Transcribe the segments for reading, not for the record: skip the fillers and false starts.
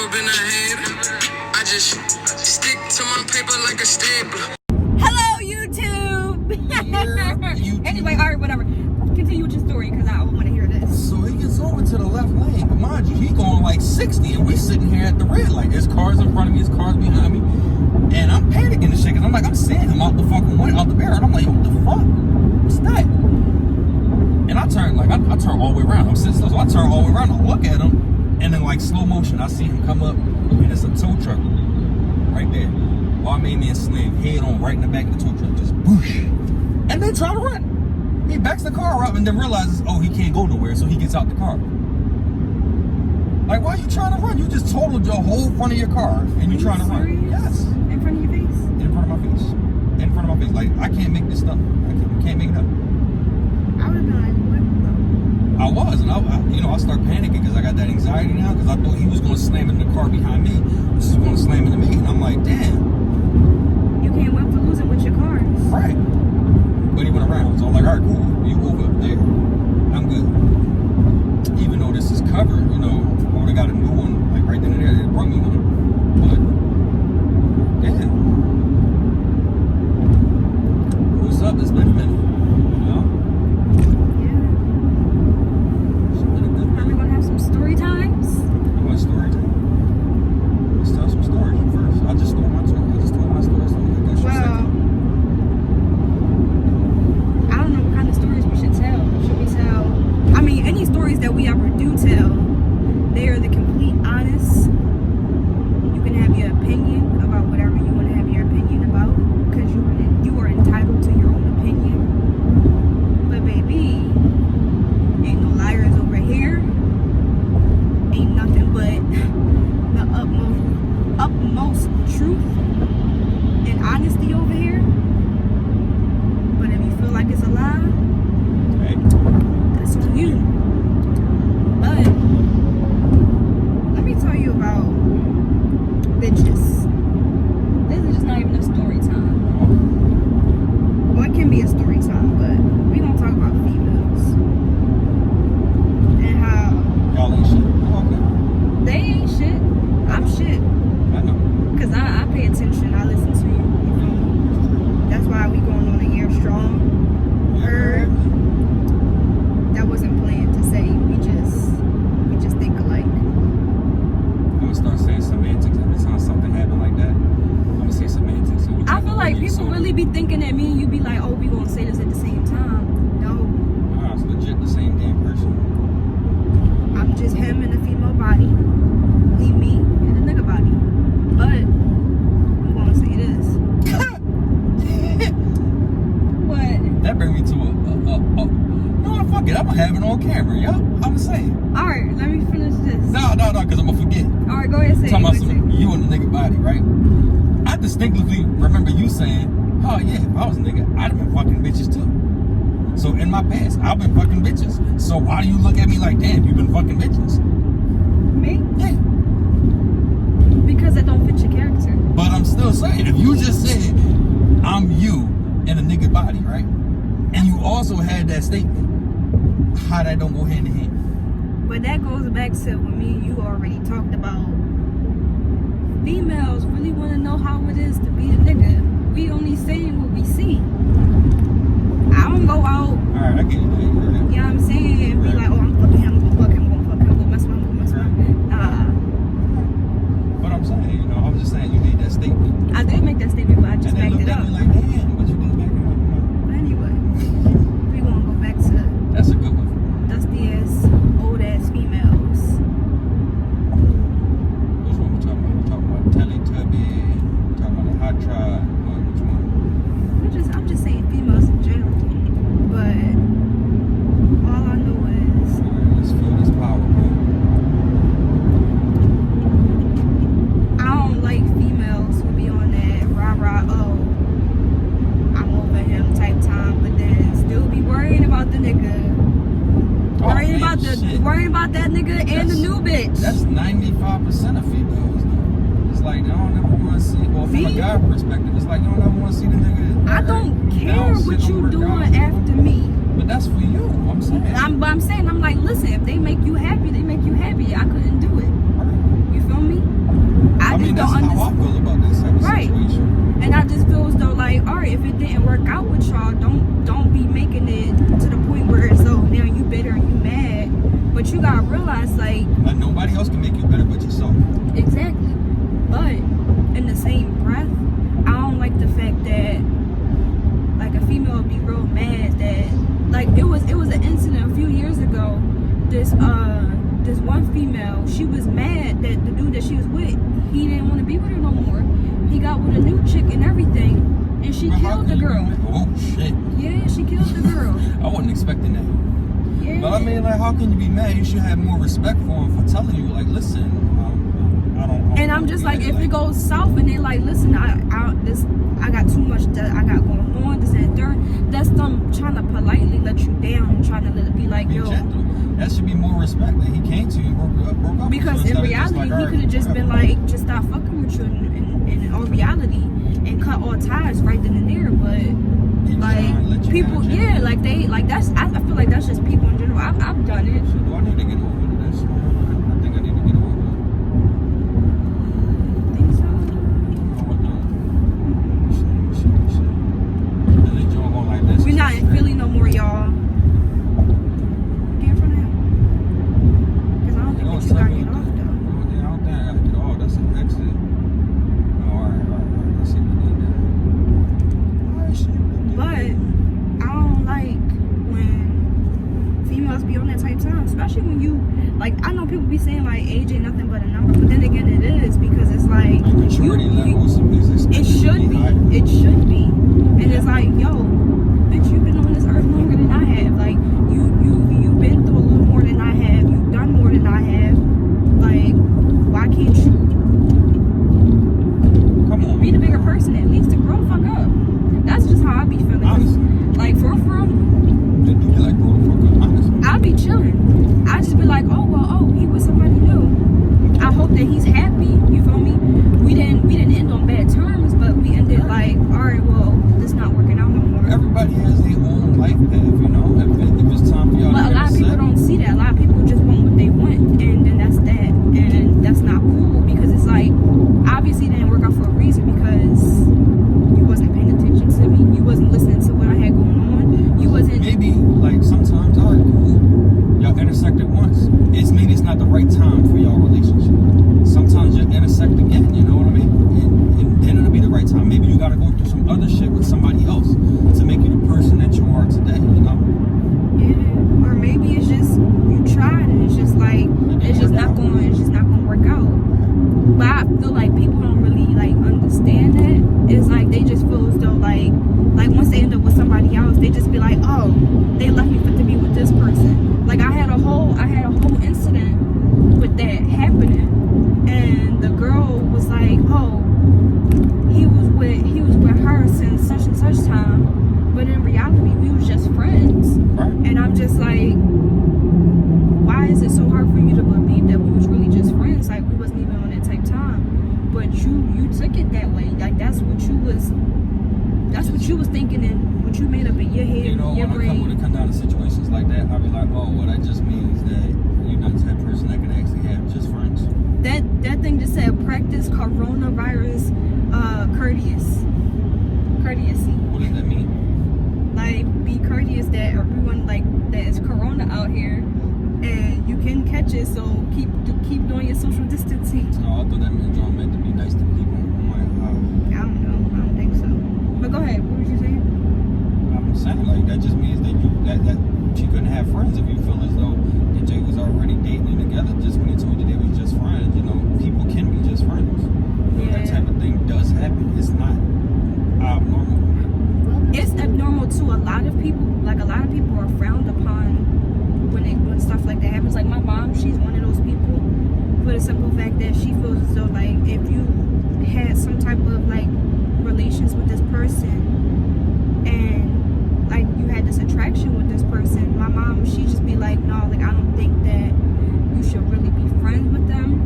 never been a hater. I just stick to my paper like a stapler. Hello, YouTube. Anyway, all right, whatever. Continue with your story because I want to hear this. So he gets over to the left lane, but mind you, he going like 60, and we sitting here at the red light. There's cars in front of me, there's cars behind me, and I'm panicking and shit because I'm like, I'm seeing him out the fucking way, out the barrel, and I'm like, what the fuck? What's that? And I turn I turn all the way around. I'm sitting still, so I turn all the way around. I look at him, and in like slow motion, I see him come up, and it's a tow truck right there. Well, I made me slam head on right in the back of the tow truck, just boosh, and then try to run. He backs the car up and then realizes, oh, he can't go nowhere, so he gets out the car. Like, why are you trying to run? You just totaled your whole front of your car, and you're trying to run. Yes. In front of your face? In front of my face. In front of my face. Like, I can't make this stuff. I can't make it up. I would have been like, what? I was, and I start panicking because I got that anxiety now because I thought he was going to slam into the car behind me. This is going to slam into me, and I'm like, damn. You can't win for losing with your cars. Right. But he went around, so I'm like, all right, cool. You over up there. I'm good. Even though this is covered, I would have got a new one, like right then and there. They brought me one. But, yeah. What's up? It's been a minute. Yeah. It's been a good minute. Are we going to have some story times? You want story time? Let's tell some stories first. I just told my story. So I guess you said any stories that we ever do tell, they are the complete honest. You can have your opinion about whatever you want to have your opinion about, because you are entitled to your own opinion. But baby, ain't no liars over here. Ain't nothing but the utmost truth and honesty over here. But if you feel like it's a lie, that's on you. But let me tell you about bitches. This is just not even a story time. Well, it can be a story time, but we gonna talk about females and how y'all ain't shit. Oh, okay. They ain't shit. I'm shit. I know. Cause I pay attention. I listen to you. That's why we going on a year strong. Heard. That wasn't planned to say. We just think alike. I'm gonna start saying semantics every time something happened like that. I'm gonna say semantics. So I feel like people really be thinking that me and you be like, oh, we gonna say this at the same time. No. Nah, it's legit the same damn person. I'm just him in a female body. He, me, in a nigga body. But I'm gonna say this. What? That brings me to fuck it, I'm gonna have it on camera, yo. I'm saying. Alright, let me finish this. No, because I'm gonna forget. Alright, go ahead and say it. Talking about you and the nigga body, right? I distinctly remember you saying, oh yeah, if I was a nigga, I'd have been fucking bitches too. So in my past, I've been fucking bitches. So why do you look at me like, damn, you've been fucking bitches? Me? Yeah. Because that don't fit your character. But I'm still saying, if you just said, I'm you in a nigga body, right? And you also had that statement, how that don't go hand in hand. But that goes back to when me and you already talked about females really want to know how it is to be a nigga. We only saying what we see. I don't go out. Alright, I get it. You know what I'm saying? And be like, oh, I'm fucking him, I'm gonna fuck him, I'm gonna mess with him, I'm gonna mess with him. Nah. But I'm saying, I was just saying you made that statement. I did make that statement, but I just backed it up. And then looked at me like, damn, but you didn't back it up. But anyway, we gonna go back to that's a good one. dusty ass, old ass females. Which one we talking about? We talking about Teletubby, we talking about the Hot Tribe, which one? I'm just saying females in general. But all I know is let's feel this power, bro. I don't like females who be on that rah-rah, oh, I'm over him type time, but then still be worrying about the nigga. Worrying about that nigga and the new bitch. That's 95% of females, though. It's like, they don't ever want to see, well, from a guy perspective, it's like, you don't ever want to see the nigga. I don't care what you doing after me. But that's for you, I'm saying. I'm saying, I'm like, listen, if they make you happy, they make you happy. I couldn't do it. You feel me? mean, that's don't how I feel about this type of Right. situation. And I just feel as though, like, all right, if it didn't work out with y'all, don't be making it to the point where it's so now you bitter and you mad. But you gotta realize, like Nobody else can make you better but yourself. exactly. But in the same breath, I don't like the fact that like a female would be real mad that like it was an incident a few years ago. This one female, she was mad that the dude that she was with, he didn't want to be with her no more. He got with a new chick and everything, and she killed the girl. Oh shit. Yeah, she killed the girl. I wasn't expecting that. Yeah. But I mean, like, how can you be mad? You should have more respect for him for telling you, like, listen, I don't. And I'm just like, if it goes south and they like, listen, I got too much that I got going on, this and third. That's them trying to politely let you down, trying to let it be like, be yo. gentle. That should be more respect. Like, he came to you and broke up. Because in reality, he could have just been like, just stop fucking with you in all reality and cut all ties right then and there. But like people, yeah, like they, like that's. I feel like that's just people in general. I've done it. So do I need to get over this? I think I need to get over it. I think so. Oh, what now? Shit. And they joke on like this. We're not in Philly no more, y'all. Get in front of him. Because I don't think that you gotta get off though. I don't think I gotta get off. That's an exit. Alright. Let's see what they did. Alright, shit. But I don't like when females be on that type of time, especially when you like. I know people be saying like age ain't nothing but a number, but then again it is, because it's like maturity levels is it should be. higher. It should be, and it's like, yo, bitch, you've been on this earth longer than I have. Like you've been through a little more than I have. You've done more than I have. Like, why can't you Come on, be the bigger person at least to grow the fuck up? That's just how I be feeling. Honestly. Like for real. You be like, bro, the fuck up, honestly. I be chilling. I just be like, oh, he with somebody new. I hope that he's happy. You feel me? We didn't end on bad terms, but we ended like, all right, well, this not working out no more. Everybody has their own life path, you know. If it's time for y'all But to a lot of people don't see that. A lot of people just want what they want, and then that's that, and that's not cool, because it's like obviously it didn't work out for a reason, because you wasn't paying attention to me. You wasn't listening to what I had going on. You wasn't. Maybe like sometimes, all right, cool. Y'all intersected once. Maybe it's not the right time for y'all relationship. Sometimes you'll intersect again, you know what I mean? And then it'll be the right time. Maybe you gotta go through some other shit with somebody else to make you the person that you are today, you know? Yeah. Or maybe it's just you tried and it's just like it's just not gonna work out. But I feel like people don't really like understand that. It's like they just feel as though like once they end up with somebody else, they just be like, oh, they left me to be with this person. Like I had a whole incident with that happening, and the girl was like, oh, he was with her since such and such time, but in reality we was just friends. Right. And I'm just like, why is it so hard for you to believe that we was really just friends? Like we wasn't even on that type time, but you took it that way. Like that's what you was thinking and what you made up in your head, You know, your brain. when it comes down to situations like that, I'll be like, oh, well, that just means that you're not the type of person that can actually have just friends. That thing just said practice coronavirus courtesy. What does that mean? Like be courteous that everyone like that is corona out here and you can catch it, so keep doing your social distancing. No, I thought that meant y'all meant to be nice to people. I'm like, I don't know. I don't think so. But go ahead. What was you saying? I'm saying like that just means that she couldn't have friends if you feel as though that Jay was already dating together. Just when he told you they was just friends, you know, people can be just friends. Yeah. That type of thing does happen. It's not abnormal. It's abnormal to a lot of people. Like a lot of people are frowned upon when stuff like that happens. Like my mom, she's one of those people, for the simple fact that she feels as though like if you had some type of like relations with this person and like you had this attraction with this person, my mom, she just be like, no, like I don't think that you should really be friends with them.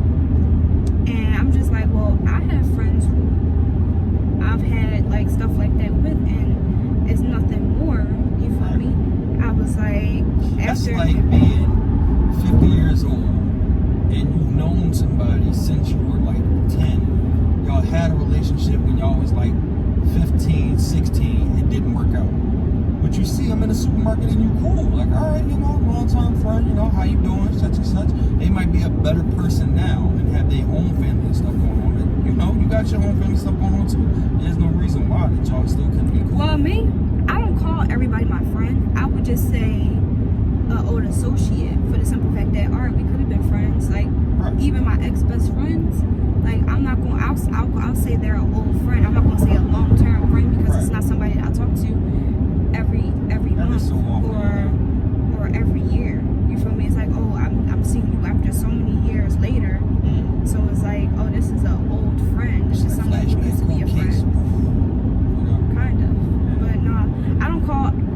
And I'm just like, well, I have friends who I've had like stuff like that with, and it's nothing more. You feel me? I was like, That's after like being 50 years old and you've known somebody since you were like 10 the supermarket and you cool. Like, all right, you know, long-time friend, you know, how you doing, such and such. They might be a better person now and have their own family and stuff going on. And, you know, you got your own family stuff going on too. There's no reason why that y'all still couldn't be cool. Well, me, I don't call everybody my friend. I would just say old associate for the simple fact that, all right, we could have been friends. Like, even my ex-best friends, like, I'm not going, I'll say they're an old friend. I'm not going to say a long-term friend because it's not somebody that I talk to every month so or every year. You feel me? It's like, oh, I'm seeing you after so many years later. So it's like, oh, this is an old friend. This is someone who used to be a friend. Kind of. But no,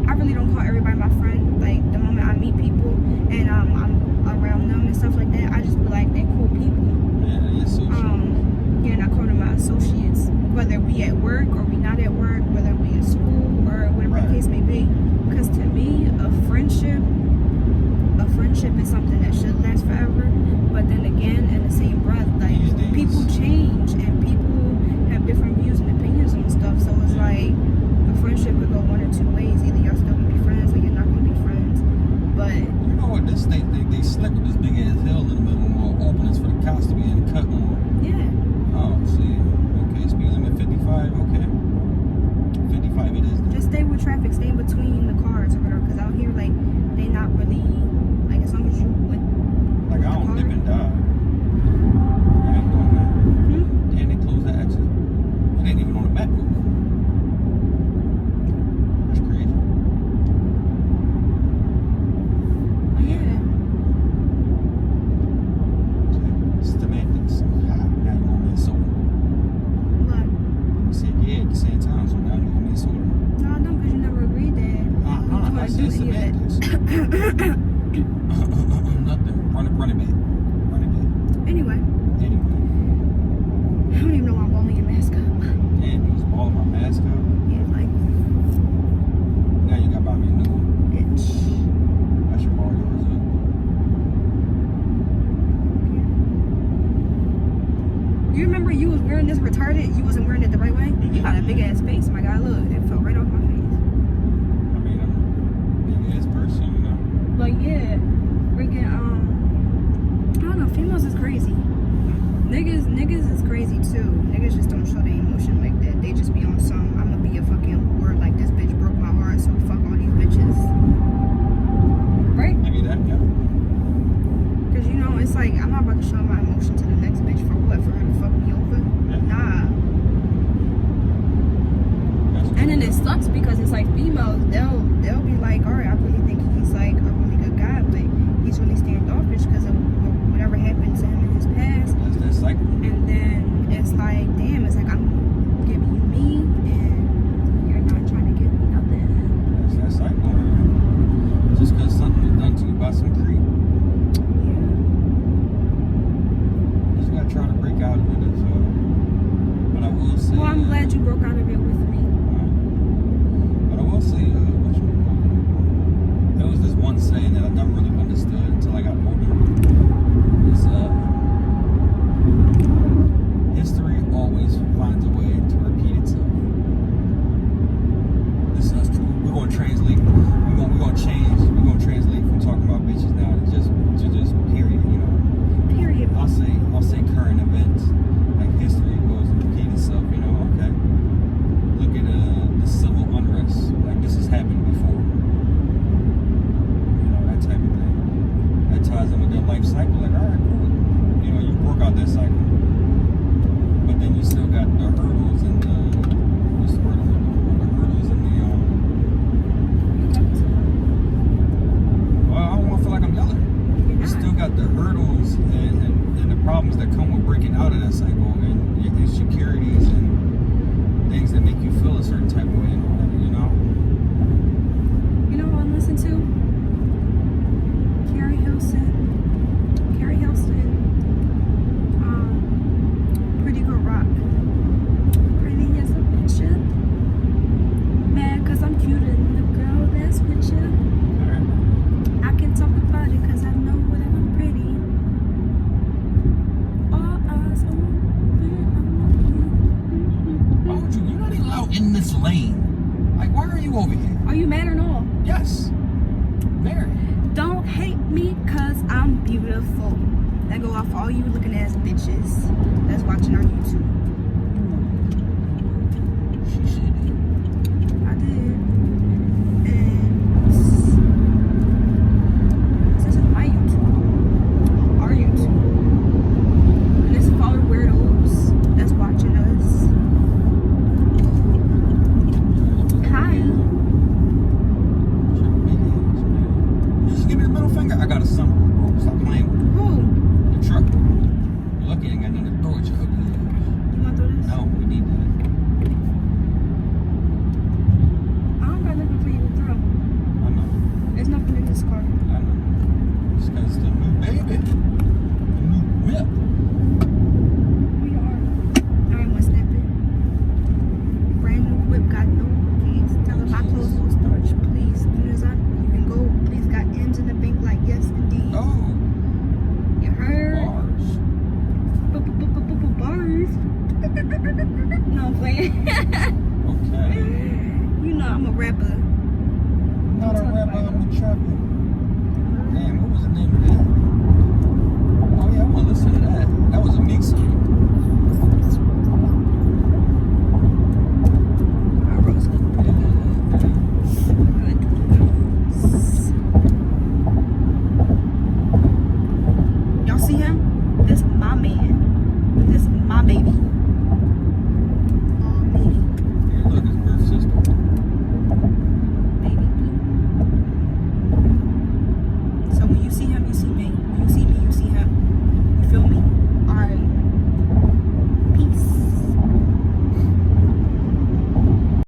I really don't call everybody my friend. Like, the moment I meet people and I'm around them and stuff like that, I just be like, they're cool people. Yeah, and I call them my associates, whether we at work or we not at work, whether we at school or whatever the case may be. Because to me, a friendship is something that should last forever. But then again, in the same breath, like, people change and people have different views and opinions on stuff. So it's like a friendship could go one or two ways. Either y'all still gonna be friends or you're not gonna be friends. But you know what? This state they slick with this big ass hill in the middle of more openings for the cows to be in cut more. yeah. Oh, see. Okay, speed limit 55. Okay. 55 it is then. Just stay with traffic, stay in between the cars or whatever. Because out here, like, they not really, like, as long as you with Like, I don't dip and dive. I ain't doing that. Damn, they closed the exit. It ain't even on the map move. That's crazy. yeah. Semantics. Now you owe me a soda. What? You said yeah at the same time, so now you owe me a soda. No, I don't, because you never agreed that. I said semantics. Nothing. Run it back. Anyway, I don't even know why I'm balling your mask up. Damn, you was balling my mask up. Yeah, like, Now you got to buy me a new one. bitch. I should borrow yours up. You remember you was wearing this retarded? You wasn't wearing it the right way? You got a big ass face, my guy. Look, it fell right off my face. I mean, I'm a big ass person, you know. But yeah, freaking, I don't know, females is crazy. Niggas is crazy too. Niggas just don't show their emotion like that. They just be on some, I'm gonna be a fucking whore, like this bitch broke my heart, so fuck all these bitches. Right? Give me that, yeah. Cause you know, it's like, I'm not about to show my emotion to the next bitch for what? For her to fuck me over? Yeah. Nah. And then it sucks because it's like females, they'll be like, all right, I really think he's like a really good guy, but he's really standoffish because of whatever happened to him in his past. That's that cycle. And then it's like, damn, it's like I'm giving you me and you're not trying to give me nothing. That's that cycle, man. Just because something was done to you by some creep. Yeah. You just gotta try to break out of it. So. But I will say. Well, I'm glad you broke out of it with me. But I will say, there was this one saying that I never really understood until I got older. It's history always finds a way to repeat itself. This is true. We're gonna translate. We're gonna change. We're gonna translate from talking about bitches now to just period. You know. Period. I'll say current events. Like history goes to repeat itself. You know. Okay. Look at the civil unrest. Like this has happened before. You know, that type of thing. That ties in with their life cycle. Like, all right, cool. You know, you work out that cycle. But then you still got the hurdles and the what's the word? The hurdles and the well, I don't want to feel like I'm yelling. You still got the hurdles and the problems that come with breaking out of that cycle and your insecurities and things that make you feel a certain type of way and all that, you know? You know what I listen to? Carrie Hilson. Pretty Girl Rock. Pretty as a picture. Mad cause I'm cuter than the girl that's with you. I can talk about it cause I know that I'm pretty. All eyes on me. Why would you're not even out in this lane. Like, why are you over here? Are you mad or no? Yes. Very. Don't hate me cause I'm beautiful. That go off for all you looking ass bitches that's watching our YouTube. She said it. I did. And this is my YouTube. Our YouTube. And this is for all the weirdos that's watching us. Hi. Just give me the middle finger. I got a sunroof, bro. Stop playing with it. Who? The truck. You're lucky I ain't got nothing to throw at your ugly ass. You want to throw this? No, we need that. I don't got nothing for you to throw. I know. There's nothing in this car. I know. It's because it's the new baby. The new whip. We are. I want to snap it. Brand new whip, got no keys. Tell them I closed no storage. Please, as soon as you can go. Please, got M's in the bank. Like yes, indeed. Oh, You heard? bars. Bars. No, I'm playing. Okay. You know I'm a rapper. I'm not a Don't talk rapper, about I'm a trapper. Damn, what was the name of that?